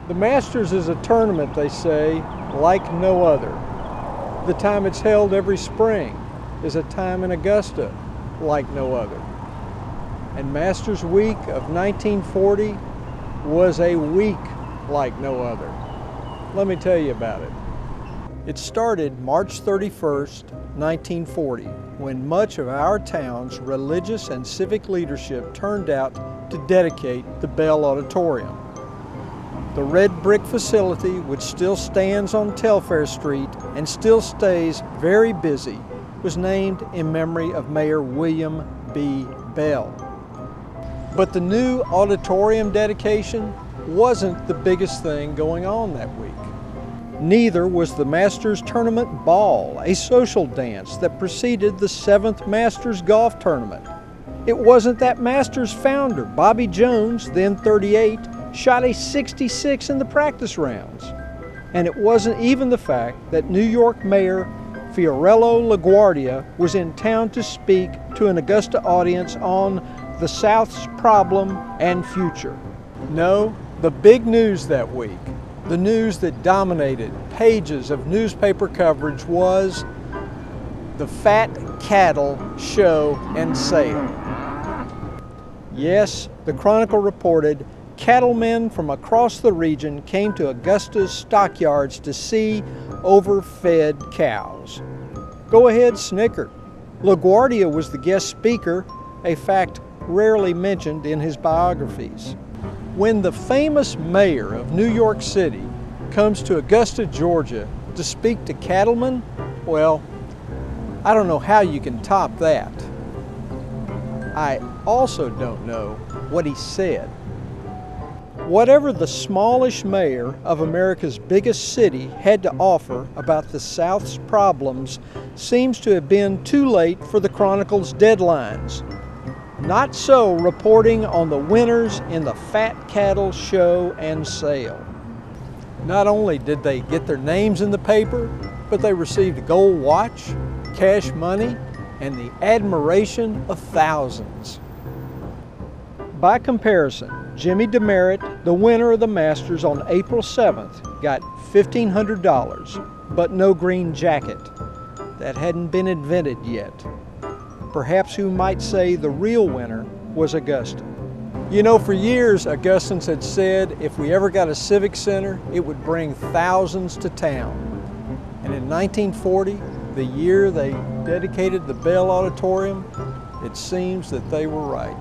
The Masters is a tournament, they say, like no other. The time it's held every spring is a time in Augusta like no other. And Masters Week of 1940 was a week like no other. Let me tell you about it. It started March 31st, 1940, when much of our town's religious and civic leadership turned out to dedicate the Bell Auditorium. The red brick facility, which still stands on Telfair Street and still stays very busy, was named in memory of Mayor William B. Bell. But the new auditorium dedication wasn't the biggest thing going on that week. Neither was the Masters Tournament Ball, a social dance that preceded the 7th Masters Golf Tournament. It wasn't that Masters founder, Bobby Jones, then 38, shot a 66 in the practice rounds. And it wasn't even the fact that New York Mayor Fiorello LaGuardia was in town to speak to an Augusta audience on the South's problem and future. No, the big news that week, the news that dominated pages of newspaper coverage, was the fat cattle show and sale. Yes, the Chronicle reported cattlemen from across the region came to Augusta's stockyards to see overfed cows. Go ahead, snicker. LaGuardia was the guest speaker, a fact rarely mentioned in his biographies. When the famous mayor of New York City comes to Augusta, Georgia to speak to cattlemen, well, I don't know how you can top that. I also don't know what he said. Whatever the smallish mayor of America's biggest city had to offer about the South's problems seems to have been too late for the Chronicle's deadlines. Not so reporting on the winners in the fat cattle show and sale. Not only did they get their names in the paper, but they received a gold watch, cash money, and the admiration of thousands. By comparison, Jimmy Demerit, the winner of the Masters on April 7th, got $1,500, but no green jacket. That hadn't been invented yet. Perhaps you might say the real winner was Augusta. You know, for years, Augustans had said if we ever got a civic center, it would bring thousands to town. And in 1940, the year they dedicated the Bell Auditorium, it seems that they were right.